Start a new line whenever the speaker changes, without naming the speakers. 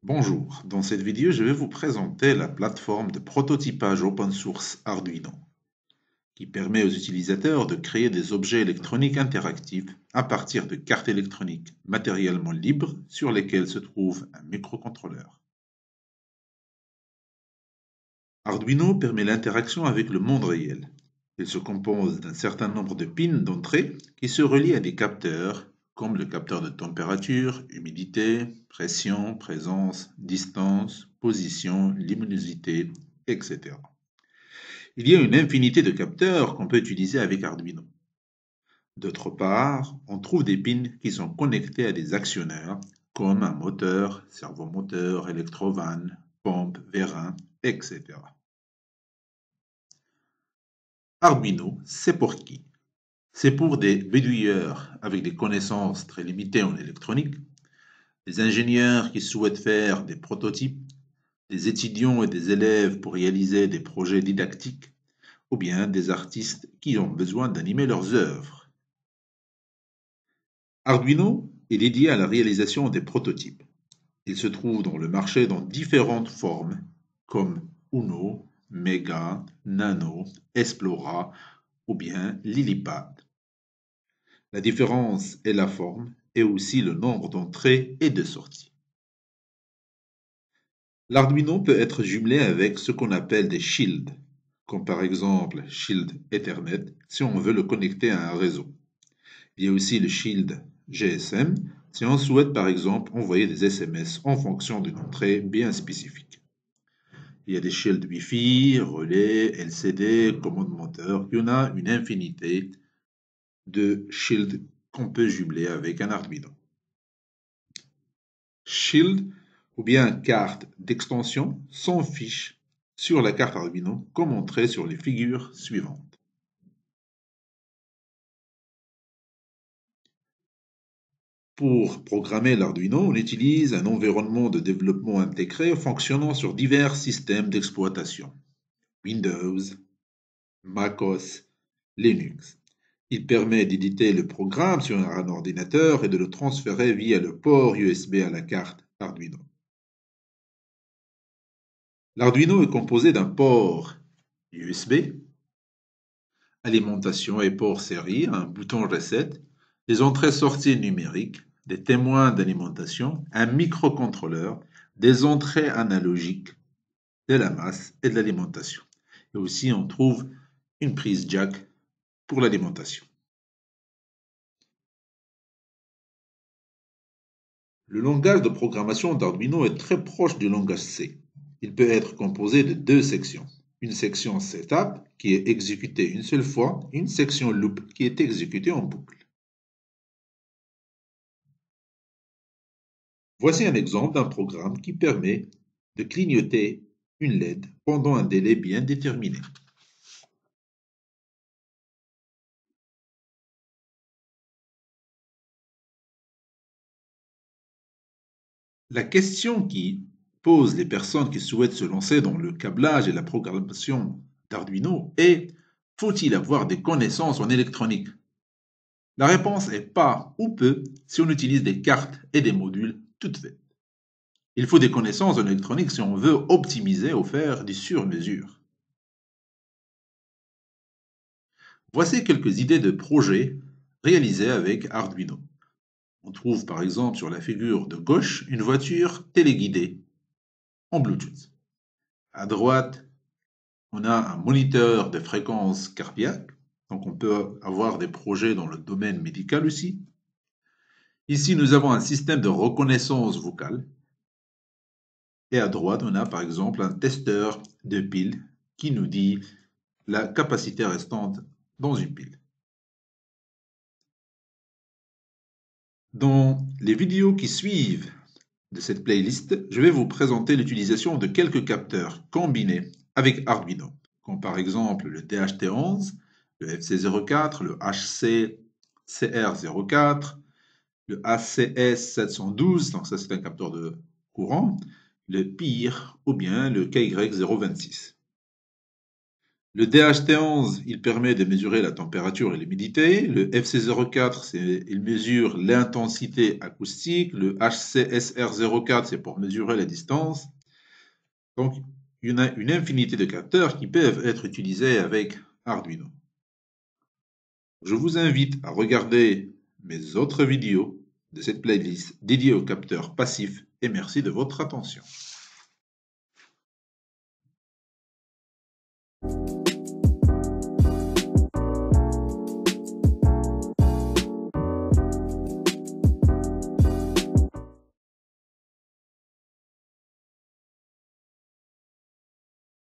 Bonjour, dans cette vidéo, je vais vous présenter la plateforme de prototypage open source Arduino, qui permet aux utilisateurs de créer des objets électroniques interactifs à partir de cartes électroniques matériellement libres sur lesquelles se trouve un microcontrôleur. Arduino permet l'interaction avec le monde réel. Il se compose d'un certain nombre de pins d'entrée qui se relient à des capteurs comme le capteur de température, humidité, pression, présence, distance, position, luminosité, etc. Il y a une infinité de capteurs qu'on peut utiliser avec Arduino. D'autre part, on trouve des pins qui sont connectés à des actionneurs comme un moteur, servomoteur, électrovanne, pompe, vérin, etc. Arduino, c'est pour qui? C'est pour des bidouilleurs avec des connaissances très limitées en électronique, des ingénieurs qui souhaitent faire des prototypes, des étudiants et des élèves pour réaliser des projets didactiques, ou bien des artistes qui ont besoin d'animer leurs œuvres. Arduino est dédié à la réalisation des prototypes. Il se trouve dans le marché dans différentes formes, comme Uno, Mega, Nano, Esplora ou bien Lilipad. La différence est la forme et aussi le nombre d'entrées et de sorties. L'Arduino peut être jumelé avec ce qu'on appelle des shields, comme par exemple Shield Ethernet si on veut le connecter à un réseau. Il y a aussi le Shield GSM si on souhaite par exemple envoyer des SMS en fonction d'une entrée bien spécifique. Il y a des shields Wi-Fi, relais, LCD, commande moteur, il y en a une infinité de shields qu'on peut jumeler avec un Arduino. Shield ou bien carte d'extension s'affiche sur la carte Arduino comme montré sur les figures suivantes. Pour programmer l'Arduino, on utilise un environnement de développement intégré fonctionnant sur divers systèmes d'exploitation. Windows, MacOS, Linux. Il permet d'éditer le programme sur un ordinateur et de le transférer via le port USB à la carte Arduino. L'Arduino est composé d'un port USB, alimentation et port série, un bouton reset, des entrées-sorties numériques, des témoins d'alimentation, un microcontrôleur, des entrées analogiques, de la masse et de l'alimentation. Et aussi, on trouve une prise jack pour l'alimentation. Le langage de programmation d'Arduino est très proche du langage C. Il peut être composé de deux sections. Une section setup qui est exécutée une seule fois et une section loop qui est exécutée en boucle. Voici un exemple d'un programme qui permet de clignoter une LED pendant un délai bien déterminé. La question qui pose les personnes qui souhaitent se lancer dans le câblage et la programmation d'Arduino est: faut-il avoir des connaissances en électronique? La réponse est pas ou peu si on utilise des cartes et des modules toutes faites. Il faut des connaissances en électronique si on veut optimiser ou faire du sur-mesure. Voici quelques idées de projets réalisés avec Arduino. On trouve par exemple sur la figure de gauche une voiture téléguidée en Bluetooth. À droite, on a un moniteur de fréquence cardiaque, donc on peut avoir des projets dans le domaine médical aussi. Ici, nous avons un système de reconnaissance vocale. Et à droite, on a par exemple un testeur de piles qui nous dit la capacité restante dans une pile. Dans les vidéos qui suivent de cette playlist, je vais vous présenter l'utilisation de quelques capteurs combinés avec Arduino, comme par exemple le DHT11, le FC04, le HCCR04, le ACS712, donc ça c'est un capteur de courant, le PIR ou bien le KY026. Le DHT11, il permet de mesurer la température et l'humidité. Le FC04, il mesure l'intensité acoustique. Le HCSR04, c'est pour mesurer la distance. Donc, il y en a une infinité de capteurs qui peuvent être utilisés avec Arduino. Je vous invite à regarder mes autres vidéos de cette playlist dédiée aux capteurs passifs et merci de votre attention.